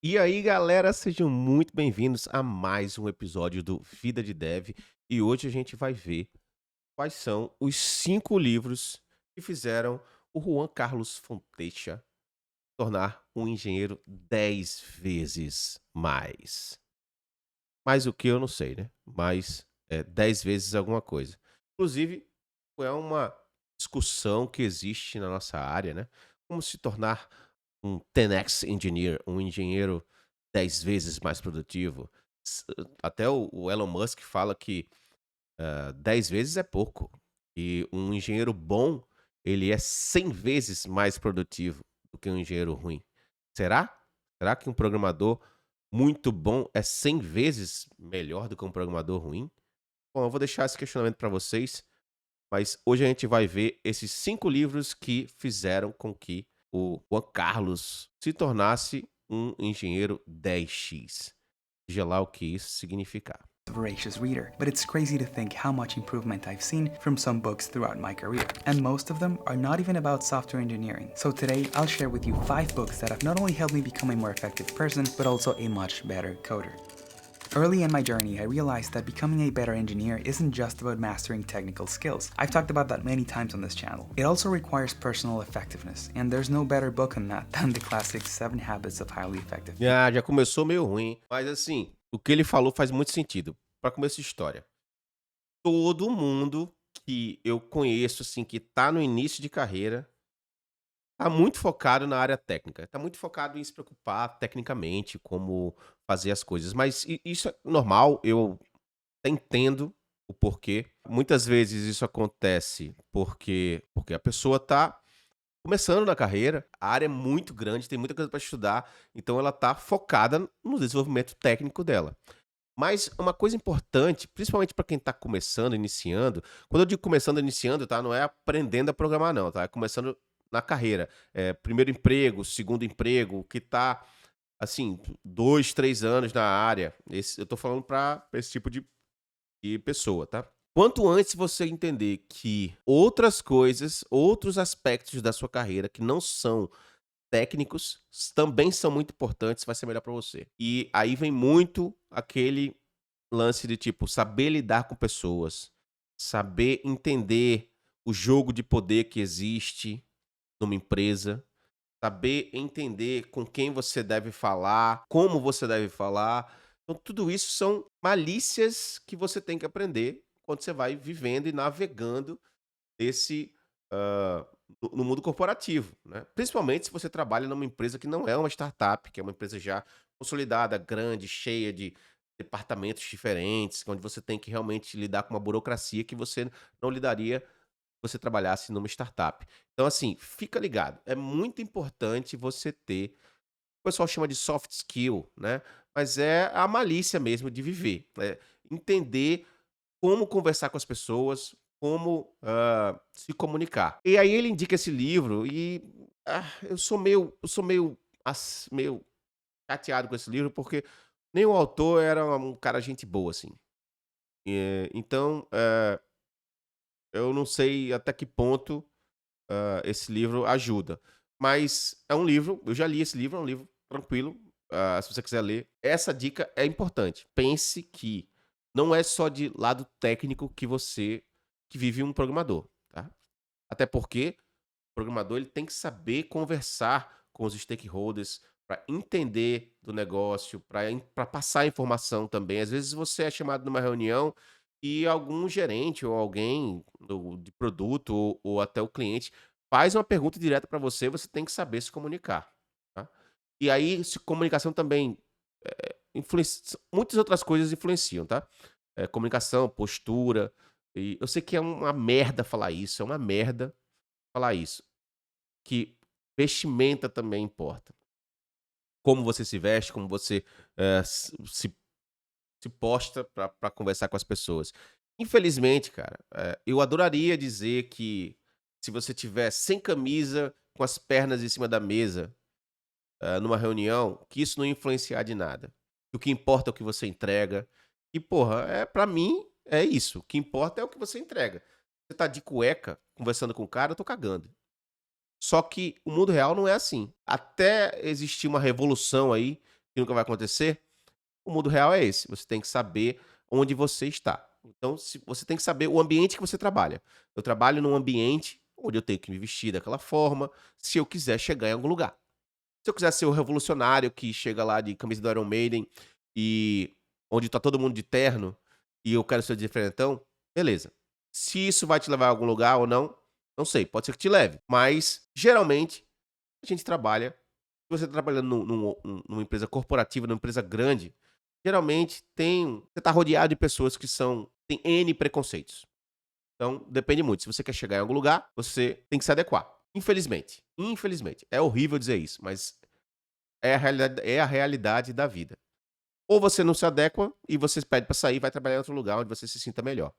E aí, galera, sejam muito bem-vindos a mais um episódio do Vida de Dev. E hoje a gente vai ver quais são os 5 livros que fizeram o Juan Carlos Fontecha tornar um engenheiro 10 vezes mais. Mais o que eu não sei, né? Mas 10 vezes alguma coisa. Inclusive, é uma discussão que existe na nossa área, né? Como se tornar um 10x engineer, um engenheiro 10 vezes mais produtivo. S Até o Elon Musk fala que, 10 vezes é pouco, e um engenheiro bom, ele é 100 vezes mais produtivo do que um engenheiro ruim. Será? Será que um programador muito bom é 100 vezes melhor do que um programador ruim? Bom, eu vou deixar esse questionamento para vocês, mas hoje a gente vai ver esses 5 livros que fizeram com que o Juan Carlos se tornasse um engenheiro 10x. Seja lá o que isso significar. Voracious reader, but it's crazy to think how much improvement I've seen from some books throughout my career. And most of them are not even about software engineering. So today, I'll share with you 5 books that have not only helped me become a more effective person, but also a much better coder. Early in my journey, I realized that becoming a better engineer isn't just about mastering technical skills. I've talked about that many times on this channel. It also requires personal effectiveness, and there's no better book on that than the classic 7 Habits of Highly Effective People. Ah, já começou meio ruim, mas assim, o que ele falou faz muito sentido. Para começar a história, todo mundo que eu conheço, assim, que tá no início de carreira, tá muito focado na área técnica, tá muito focado em se preocupar tecnicamente, como fazer as coisas, mas isso é normal, eu até entendo o porquê. Muitas vezes isso acontece porque a pessoa tá começando na carreira, a área é muito grande, tem muita coisa para estudar, então ela tá focada no desenvolvimento técnico dela. Mas uma coisa importante, principalmente para quem está começando, iniciando, quando eu digo começando, iniciando, tá, não é aprendendo a programar não, tá, é começando na carreira, primeiro emprego, segundo emprego, que tá, assim, 2, 3 anos na área, esse eu tô falando para esse tipo de pessoa, tá. Quanto antes você entender que outras coisas, outros aspectos da sua carreira que não são técnicos, também são muito importantes, vai ser melhor para você. E aí vem muito aquele lance de, tipo, saber lidar com pessoas, saber entender o jogo de poder que existe numa empresa, saber entender com quem você deve falar, como você deve falar. Então, tudo isso são malícias que você tem que aprender quando você vai vivendo e navegando nesse, no mundo corporativo, né. Principalmente se você trabalha numa empresa que não é uma startup, que é uma empresa já consolidada, grande, cheia de departamentos diferentes, onde você tem que realmente lidar com uma burocracia que você não lidaria se você trabalhasse numa startup. Então, assim, fica ligado, é muito importante você ter, o pessoal chama de soft skill, né, mas é a malícia mesmo de viver, entender como conversar com as pessoas, como, se comunicar. E aí ele indica esse livro e, eu sou meio chateado com esse livro, porque nem o autor era um cara gente boa, assim. Então, eu não sei até que ponto, esse livro ajuda. Mas é um livro, eu já li esse livro, é um livro tranquilo, se você quiser ler. Essa dica é importante. Pense que não é só de lado técnico que vive um programador, tá. Até porque o programador ele tem que saber conversar com os stakeholders para entender do negócio, para passar informação também. Às vezes você é chamado numa reunião e algum gerente ou alguém de produto ou até o cliente faz uma pergunta direta para você, você tem que saber se comunicar, tá. E aí se comunicação também, muitas outras coisas influenciam, tá. Comunicação, postura, e eu sei que é uma merda falar isso, é uma merda falar isso, que vestimenta também importa. Como você se veste, como você, se posta pra conversar com as pessoas. Infelizmente, cara, eu adoraria dizer que se você tiver sem camisa, com as pernas em cima da mesa, numa reunião, que isso não ia influenciar de nada. O que importa é o que você entrega. E, porra, pra mim, é isso. O que importa é o que você entrega. Você tá de cueca conversando com o cara, eu tô cagando. Só que o mundo real não é assim. Até existir uma revolução aí, que nunca vai acontecer, o mundo real é esse, você tem que saber onde você está. Então, se você tem que saber o ambiente que você trabalha. Eu trabalho num ambiente onde eu tenho que me vestir daquela forma, se eu quiser chegar em algum lugar. Se eu quiser ser o revolucionário que chega lá de camisa do Iron Maiden e onde tá todo mundo de terno e eu quero ser o diferentão, beleza. Se isso vai te levar a algum lugar ou não, não sei, pode ser que te leve, mas geralmente a gente trabalha, se você tá trabalhando numa empresa corporativa, numa empresa grande, geralmente você tá rodeado de pessoas que têm N preconceitos. Então, depende muito. Se você quer chegar em algum lugar, você tem que se adequar. Infelizmente. Infelizmente. É horrível dizer isso, mas é a realidade da vida. Ou você não se adequa e você pede pra sair e vai trabalhar em outro lugar onde você se sinta melhor.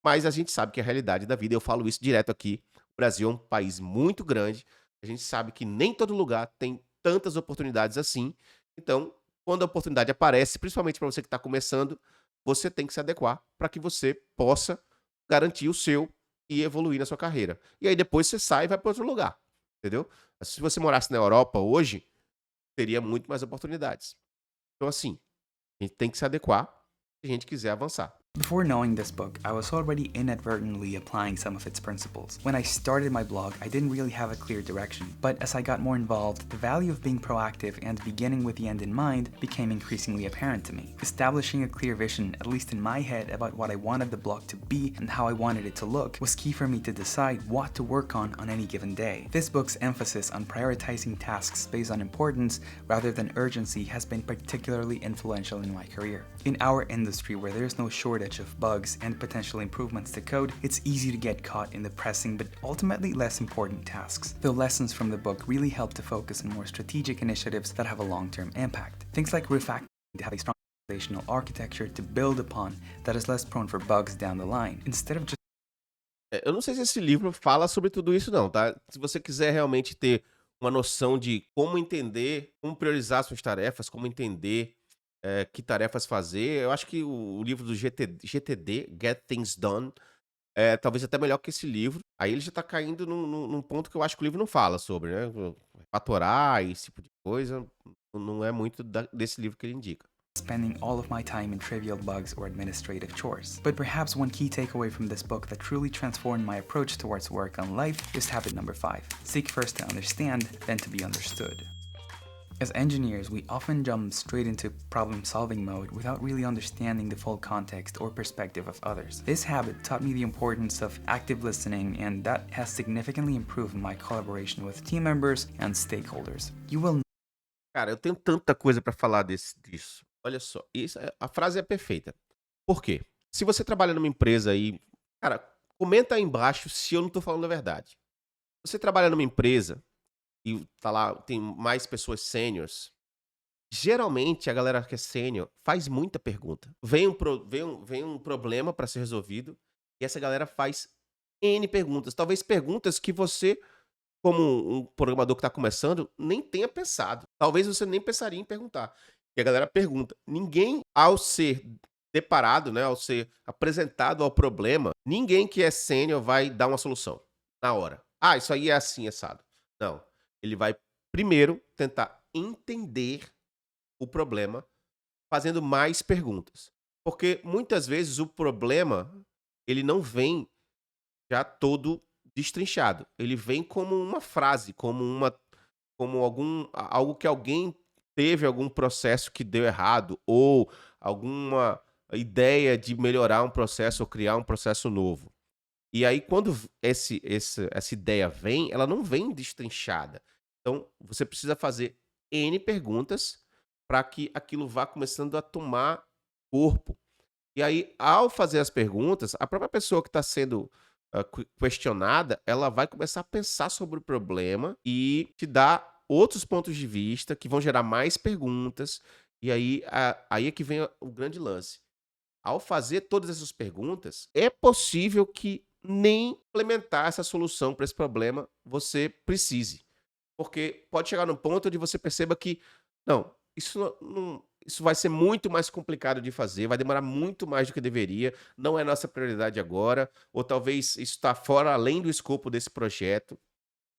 Mas a gente sabe que é a realidade da vida, eu falo isso direto aqui. O Brasil é um país muito grande, a gente sabe que nem todo lugar tem tantas oportunidades assim. Então, quando a oportunidade aparece, principalmente para você que está começando, você tem que se adequar para que você possa garantir o seu e evoluir na sua carreira. E aí depois você sai e vai para outro lugar, entendeu? Se você morasse na Europa hoje, teria muito mais oportunidades. Então, assim, a gente tem que se adequar se a gente quiser avançar. Before knowing this book, I was already inadvertently applying some of its principles. When I started my blog, I didn't really have a clear direction, but as I got more involved, the value of being proactive and beginning with the end in mind became increasingly apparent to me. Establishing a clear vision, at least in my head, about what I wanted the blog to be and how I wanted it to look was key for me to decide what to work on any given day. This book's emphasis on prioritizing tasks based on importance rather than urgency has been particularly influential in my career. In our industry, where there's no shortage of bugs and potential improvements to code, it's easy to get caught in the pressing but ultimately less important tasks. The lessons from the book really help to focus on more strategic initiatives that have a long-term impact. Things like refactoring to have a strong foundational architecture to build upon that is less prone for bugs down the line, instead of just Eu não sei se esse livro fala sobre tudo isso não, tá. Se você quiser realmente ter uma noção de como entender, como priorizar suas tarefas, como entender, que tarefas fazer, eu acho que o livro do GTD, Get Things Done, é talvez até melhor que esse livro. Aí ele já tá caindo num ponto que eu acho que o livro não fala sobre, né, fatorar e esse tipo de coisa, não é muito desse livro que ele indica. spending all of my time in trivial bugs or administrative chores. But perhaps one key takeaway from this book that truly transformed my approach towards work and life is habit number 5. Seek first to understand, then to be understood. As engineers, we often jump straight into problem-solving mode without really understanding the full context or perspective of others. This habit taught me the importance of active listening, and that has significantly improved my collaboration with team members and stakeholders. You will Cara, eu tenho tanta coisa pra falar disso. Olha só, a frase é perfeita. Por quê? Se você trabalha numa empresa aí, cara, comenta aí embaixo se eu não tô falando a verdade. Você trabalha numa empresa e tá lá, tem mais pessoas sêniors, geralmente a galera que é sênior faz muita pergunta. Vem um problema pra ser resolvido e essa galera faz N perguntas. Talvez perguntas que você, como um programador que está começando, nem tenha pensado. Talvez você nem pensaria em perguntar. E a galera pergunta. Ninguém, ao ser deparado, né, ao ser apresentado ao problema, ninguém que é sênior vai dar uma solução na hora. Ah, isso aí é assim, assado. Não. Ele vai primeiro tentar entender o problema fazendo mais perguntas. Porque muitas vezes o problema, ele não vem já todo destrinchado. Ele vem como uma frase, como algo que alguém teve algum processo que deu errado, ou alguma ideia de melhorar um processo ou criar um processo novo. E aí quando essa ideia vem, ela não vem destrinchada. Então, você precisa fazer N perguntas para que aquilo vá começando a tomar corpo. E aí, ao fazer as perguntas, a própria pessoa que está sendo questionada, ela vai começar a pensar sobre o problema e te dar outros pontos de vista que vão gerar mais perguntas. E aí é que vem o grande lance. Ao fazer todas essas perguntas, é possível que nem implementar essa solução para esse problema você precise. Porque pode chegar num ponto onde você perceba que, não, isso vai ser muito mais complicado de fazer, vai demorar muito mais do que deveria, não é nossa prioridade agora, ou talvez isso está fora, além do escopo desse projeto.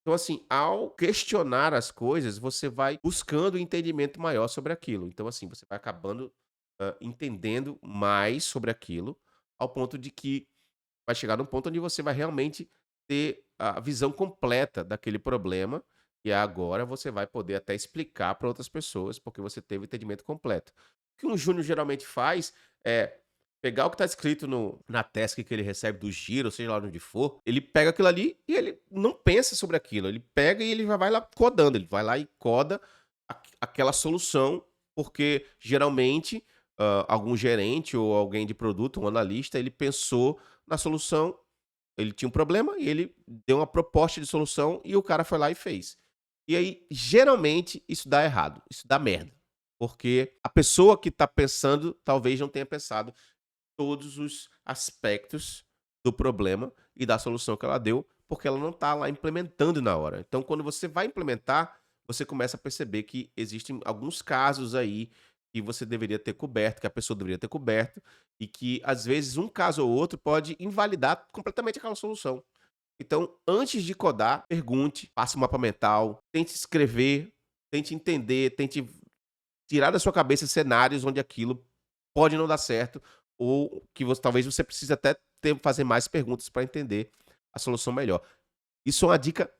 Então, assim, ao questionar as coisas, você vai buscando um entendimento maior sobre aquilo. Então, assim, você vai acabando, entendendo mais sobre aquilo, ao ponto de que vai chegar num ponto onde você vai realmente ter a visão completa daquele problema, e agora você vai poder até explicar para outras pessoas, porque você teve o entendimento completo. O que um júnior geralmente faz é pegar o que está escrito na task que ele recebe do giro, seja lá onde for, ele pega aquilo ali e ele não pensa sobre aquilo, ele pega e ele já vai lá codando, ele vai lá e coda aquela solução, porque geralmente algum gerente ou alguém de produto, um analista, ele pensou na solução, ele tinha um problema e ele deu uma proposta de solução e o cara foi lá e fez. E aí, geralmente, isso dá errado, isso dá merda. Porque a pessoa que está pensando talvez não tenha pensado todos os aspectos do problema e da solução que ela deu, porque ela não está lá implementando na hora. Então, quando você vai implementar, você começa a perceber que existem alguns casos aí que você deveria ter coberto, que a pessoa deveria ter coberto, e que às vezes um caso ou outro pode invalidar completamente aquela solução. Então, antes de codar, pergunte, faça um mapa mental, tente escrever, tente entender, tente tirar da sua cabeça cenários onde aquilo pode não dar certo, ou que você talvez você precise até fazer mais perguntas para entender a solução melhor. Isso é uma dica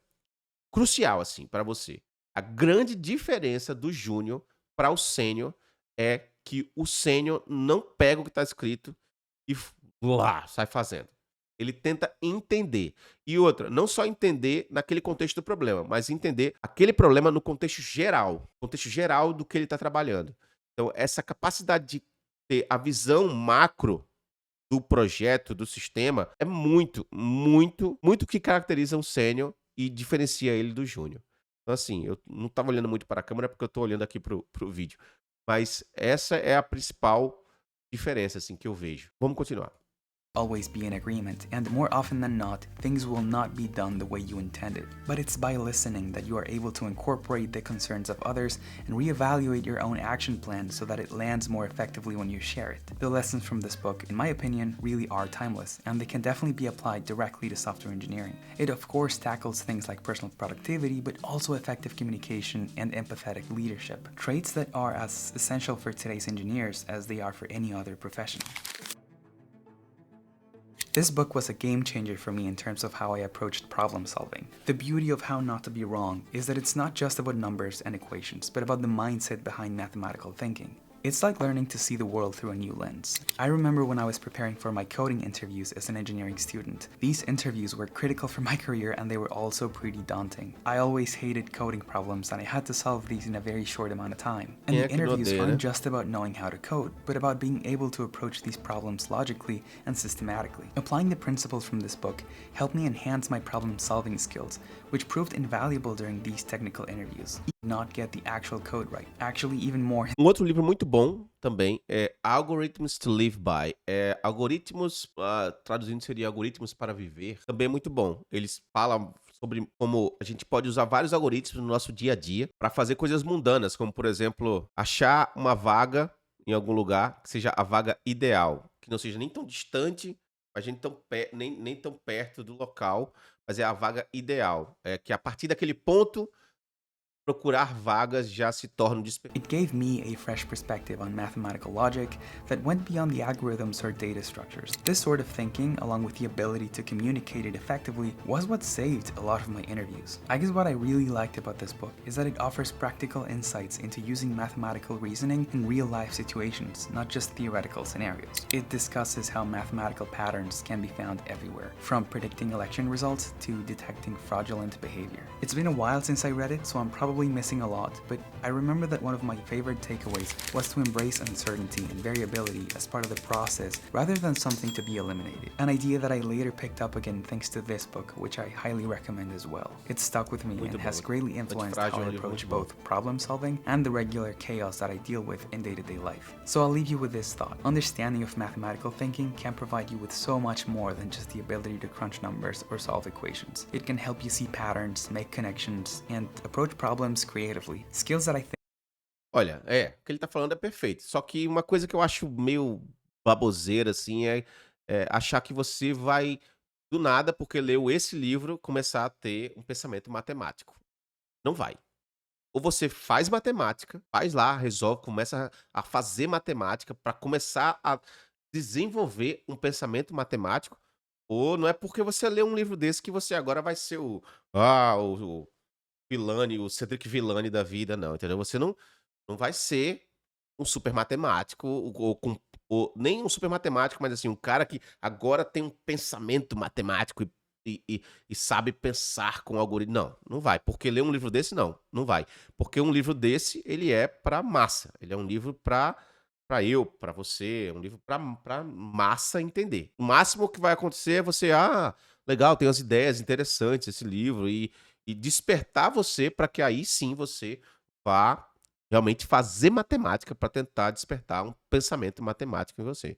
crucial, assim, para você. A grande diferença do júnior para o sênior é que o sênior não pega o que está escrito e lá, sai fazendo. Ele tenta entender. E outra, não só entender naquele contexto do problema, mas entender aquele problema no contexto geral do que ele está trabalhando. Então, essa capacidade de ter a visão macro do projeto, do sistema, é muito, muito, muito que caracteriza um sênior e diferencia ele do júnior. Então, assim, eu não estava olhando muito para a câmera porque eu estou olhando aqui pro vídeo. Mas essa é a principal diferença, assim, que eu vejo. Vamos continuar. Always be in agreement, and more often than not, things will not be done the way you intended. But it's by listening that you are able to incorporate the concerns of others and reevaluate your own action plan so that it lands more effectively when you share it. The lessons from this book, in my opinion, really are timeless, and they can definitely be applied directly to software engineering. It of course tackles things like personal productivity, but also effective communication and empathetic leadership, traits that are as essential for today's engineers as they are for any other profession. This book was a game changer for me in terms of how I approached problem solving. The beauty of How Not to Be Wrong is that it's not just about numbers and equations, but about the mindset behind mathematical thinking. It's like learning to see the world through a new lens. I remember when I was preparing for my coding interviews as an engineering student. These interviews were critical for my career and they were also pretty daunting. I always hated coding problems and I had to solve these in a very short amount of time. And the interviews aren't just about knowing how to code, but about being able to approach these problems logically and systematically. Applying the principles from this book helped me enhance my problem-solving skills, which proved invaluable during these technical interviews. Not get the actual code right, actually even more. Outro livro muito bom também é Algorithms to Live By. Algoritmos, traduzindo seria Algoritmos para Viver. Também é muito bom. Eles falam sobre como a gente pode usar vários algoritmos no nosso dia a dia para fazer coisas mundanas, como por exemplo, achar uma vaga em algum lugar que seja a vaga ideal, que não seja nem tão distante, mas nem tão perto do local, mas é a vaga ideal. É que a partir daquele ponto procurar vagas já se torna It gave me a fresh perspective on mathematical logic that went beyond the algorithms or data structures. This sort of thinking, along with the ability to communicate it effectively, was what saved a lot of my interviews. I guess what I really liked about this book is that it offers practical insights into using mathematical reasoning in real-life situations, not just theoretical scenarios. It discusses how mathematical patterns can be found everywhere, from predicting election results to detecting fraudulent behavior. It's been a while since I read it, so I'm probably missing a lot, but I remember that one of my favorite takeaways was to embrace uncertainty and variability as part of the process rather than something to be eliminated. An idea that I later picked up again thanks to this book, which I highly recommend as well. It stuck with me and has greatly influenced how I approach both problem solving and the regular chaos that I deal with in day-to-day life. So I'll leave you with this thought. Understanding of mathematical thinking can provide you with so much more than just the ability to crunch numbers or solve equations. It can help you see patterns, make connections, and approach problems creatively. Skills that I think. Olha, o que ele tá falando é perfeito. Só que uma coisa que eu acho meio baboseira, assim, é achar que você vai do nada, porque leu esse livro, começar a ter um pensamento matemático. Não vai. Ou você faz matemática, faz lá, resolve, começa a fazer matemática para começar a desenvolver um pensamento matemático, ou não é porque você lê um livro desse que você agora vai ser o Villani, o Cedric Villani da vida, não, entendeu? Você não vai ser um super matemático, ou nem um super matemático, mas assim, um cara que agora tem um pensamento matemático e sabe pensar com algoritmo. Não vai. Porque ler um livro desse, não vai. Porque um livro desse, ele é pra massa. Ele é um livro pra eu, pra você, é um livro pra massa entender. O máximo que vai acontecer é você, legal, tem umas ideias interessantes esse livro, e despertar você pra que aí sim você vá realmente fazer matemática para tentar despertar um pensamento matemático em você.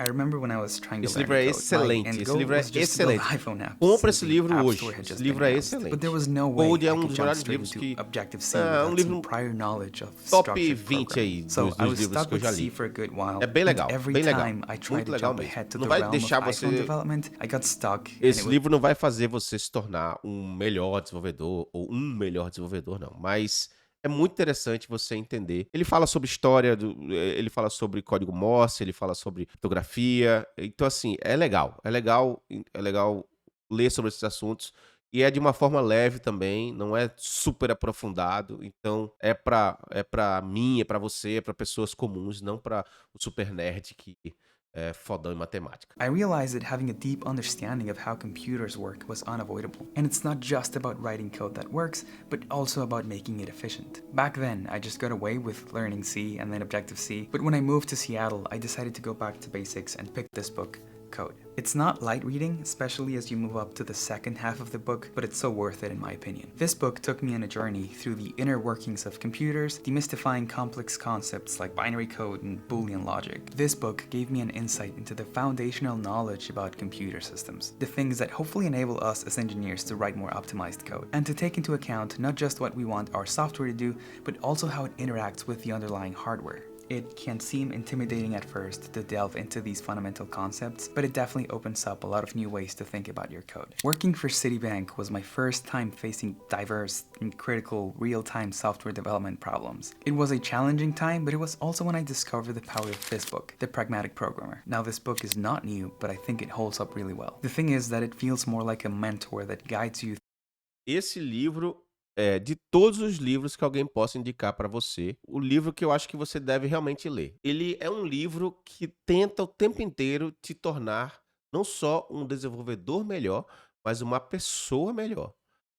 I remember when I was trying to Esse learn livro to é code, my excelente, end esse goal livro é was just to build excelente. iPhone apps Compra since esse the livro App hoje, Store had esse just been livro é announced. But there excelente. was no way Code é I um could dos jump melhores straight livros into que Objective-C é um without some livro prior knowledge of top structured 20 programming. aí So I dos was livros stuck que eu with já C li. for a good while, É bem and legal, every bem legal, time I tried muito to legal jump mesmo. ahead to Não the vai realm of deixar iPhone você development, I got stuck, and it esse was livro não vai fazer você se tornar um melhor desenvolvedor ou um melhor desenvolvedor não, mas é muito interessante você entender. Ele fala sobre história ele fala sobre código Morse, ele fala sobre criptografia, então assim, é legal ler sobre esses assuntos, e é de uma forma leve também, não é super aprofundado, então é pra mim, é pra você, é pra pessoas comuns, não pra o super nerd que é fodão em matemática. I realized that having a deep understanding of how computers work was unavoidable. And it's not just about writing code that works, but also about making it efficient. Back then, I just got away with learning C and then Objective-C, but when I moved to Seattle, I decided to go back to basics and pick this book, Code. It's not light reading, especially as you move up to the second half of the book, but it's so worth it in my opinion. This book took me on a journey through the inner workings of computers, demystifying complex concepts like binary code and Boolean logic. This book gave me an insight into the foundational knowledge about computer systems, the things that hopefully enable us as engineers to write more optimized code, and to take into account not just what we want our software to do, but also how it interacts with the underlying hardware. It can seem intimidating at first to delve into these fundamental concepts, but it definitely opens up a lot of new ways to think about your code. Working for Citibank was my first time facing diverse and critical real-time software development problems. It was a challenging time, but it was also when I discovered the power of this book, The Pragmatic Programmer. Now this book is not new, but I think it holds up really well. The thing is that it feels more like a mentor that guides you. Esse livro é de todos os livros que alguém possa indicar pra você, o livro que eu acho que você deve realmente ler. Ele é um livro que tenta o tempo inteiro te tornar não só um desenvolvedor melhor, mas uma pessoa melhor.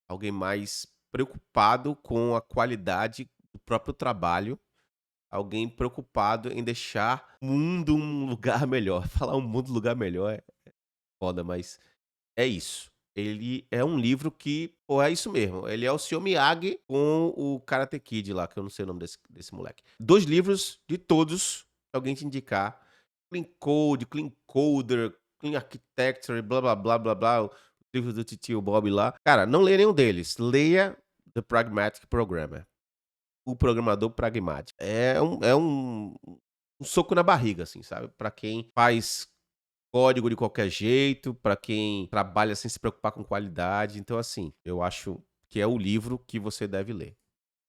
Alguém mais preocupado com a qualidade do próprio trabalho, alguém preocupado em deixar o mundo um lugar melhor. Falar um mundo um lugar melhor é foda, mas é isso. Ele é um livro que, pô, é isso mesmo. Ele é o Sr. Miyagi com o Karate Kid lá, que eu não sei o nome desse moleque. 2 livros de todos que alguém te indicar. Clean Code, Clean Coder, Clean Architecture, blá blá blá blá blá. O livro do titio Bob lá. Cara, não leia nenhum deles. Leia The Pragmatic Programmer. O programador pragmático. É um soco na barriga, assim, sabe? Pra quem faz código de qualquer jeito, para quem trabalha sem se preocupar com qualidade. Então, assim, eu acho que é o livro que você deve ler.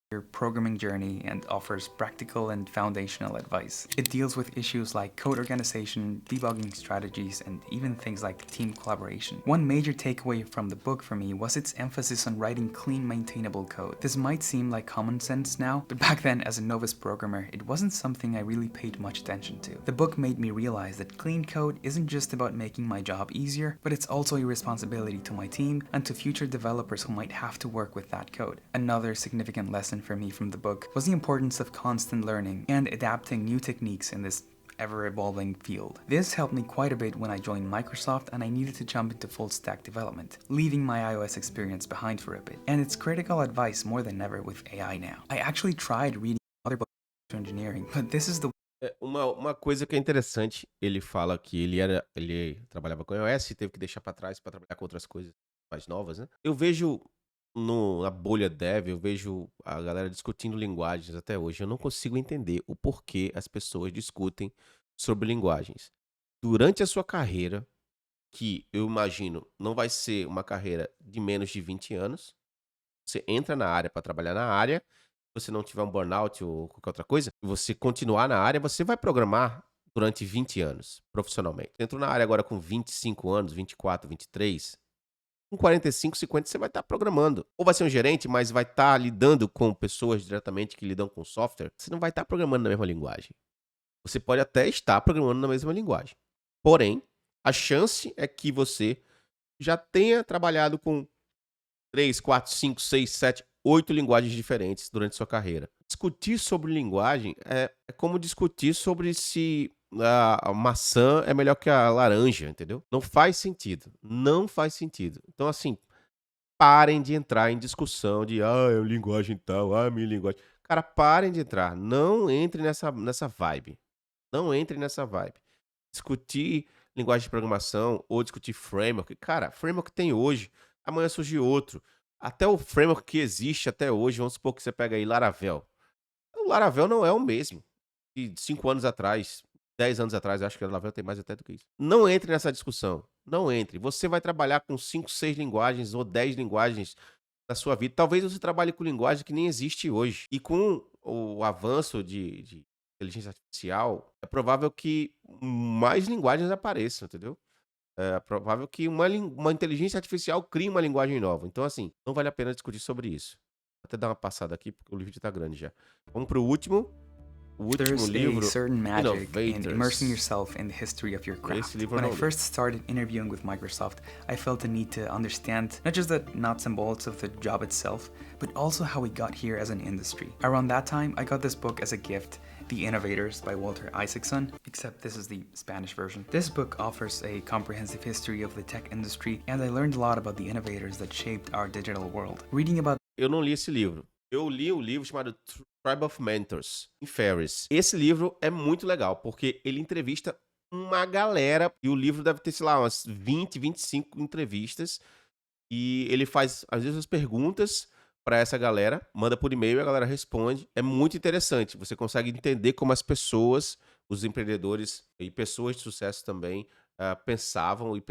Your programming journey and offers practical and foundational advice. It deals with issues like code organization, debugging strategies, and even things like team collaboration. One major takeaway from the book for me was its emphasis on writing clean, maintainable code. This might seem like common sense now, but back then, as a novice programmer, it wasn't something I really paid much attention to. The book made me realize that clean code isn't just about making my job easier, but it's also a responsibility to my team and to future developers who might have to work with that code. Another significant lesson for me from the book was the importance of constant learning and adapting new techniques in this ever-evolving field. This helped me quite a bit when I joined Microsoft and I needed to jump into full-stack development, leaving my iOS experience behind for a bit. And it's critical advice more than ever with AI now. I actually tried reading other books on engineering, but this is the Uma coisa que é interessante, ele fala que ele trabalhava com iOS e teve que deixar para trás para trabalhar com outras coisas mais novas, né. Eu vejo na bolha dev, eu vejo a galera discutindo linguagens até hoje. Eu não consigo entender o porquê as pessoas discutem sobre linguagens. Durante a sua carreira, que eu imagino não vai ser uma carreira de menos de 20 anos. Você entra na área para trabalhar na área, se você não tiver um burnout ou qualquer outra coisa, e você continuar na área, você vai programar durante 20 anos, profissionalmente. Você entrou na área agora com 25 anos, 24, 23, com 45, 50 você vai estar programando. Ou vai ser um gerente, mas vai estar lidando com pessoas diretamente que lidam com software, você não vai estar programando na mesma linguagem. Você pode até estar programando na mesma linguagem. Porém, a chance é que você já tenha trabalhado com 3, 4, 5, 6, 7, 8 linguagens diferentes durante sua carreira. Discutir sobre linguagem é como discutir sobre se a maçã é melhor que a laranja, entendeu? Não faz sentido. Não faz sentido. Então, assim, parem de entrar em discussão de, é linguagem tal, minha linguagem. Cara, parem de entrar. Não entre nessa vibe. Não entre nessa vibe. Discutir linguagem de programação ou discutir framework. Cara, framework tem hoje, amanhã surge outro. Até o framework que existe até hoje, vamos supor que você pega aí Laravel. O Laravel não é o mesmo de 5 anos atrás, 10 anos atrás, acho que o Laravel tem mais até do que isso. Não entre nessa discussão, não entre. Você vai trabalhar com 5, 6 linguagens ou 10 linguagens na sua vida. Talvez você trabalhe com linguagem que nem existe hoje. E com o avanço de inteligência artificial, é provável que mais linguagens apareçam, entendeu? É provável que uma inteligência artificial crie uma linguagem nova. Então, assim, não vale a pena discutir sobre isso. Vou até dar uma passada aqui, porque o livro já tá grande já. Vamos pro último. O último There's a livro, certain magic in immersing Innovators. yourself in the history of your Esse craft. livro eu When I não li. first started interviewing with Microsoft, I felt the need to understand not just the nuts and bolts of the job itself, but also how we got here as an industry. Around that time, I got this book as a gift, The Innovators by Walter Isaacson, except this is the Spanish version. This book offers a comprehensive history of the tech industry, and I learned a lot about the innovators that shaped our digital world. Reading about Eu não li esse livro. Eu li o livro chamado Tribe of Mentors, em Ferris. Esse livro é muito legal, porque ele entrevista uma galera, e o livro deve ter, sei lá, umas 20, 25 entrevistas, e ele faz, às vezes, as perguntas para essa galera, manda por e-mail e a galera responde. É muito interessante, você consegue entender como as pessoas, os empreendedores e pessoas de sucesso também, pensavam e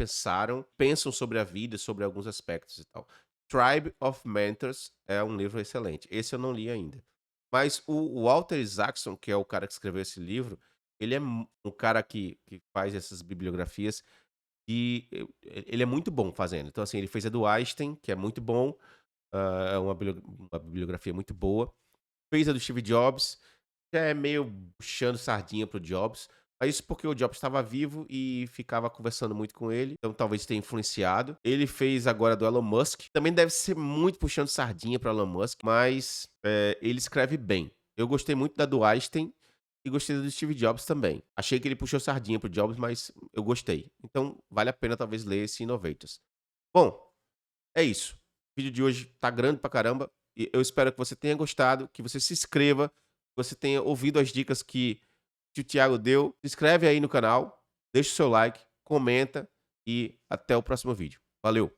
pensam sobre a vida, sobre alguns aspectos e tal. Tribe of Mentors é um livro excelente. Esse eu não li ainda. Mas o Walter Isaacson, que é o cara que escreveu esse livro, ele é um cara que faz essas bibliografias e ele é muito bom fazendo. Então, assim, ele fez a do Einstein, que é muito bom, é uma bibliografia muito boa. Fez a do Steve Jobs, já é meio puxando sardinha pro Jobs, mas isso porque o Jobs estava vivo e ficava conversando muito com ele, então talvez tenha influenciado. Ele fez agora do Elon Musk, também deve ser muito puxando sardinha para Elon Musk, mas ele escreve bem. Eu gostei muito da do Einstein e gostei do Steve Jobs também. Achei que ele puxou sardinha pro Jobs, mas eu gostei. Então vale a pena talvez ler esse Innovators. Bom, é isso. O vídeo de hoje tá grande pra caramba. E eu espero que você tenha gostado, que você se inscreva, que você tenha ouvido as dicas que o Thiago deu. Se inscreve aí no canal, deixa o seu like, comenta e até o próximo vídeo. Valeu!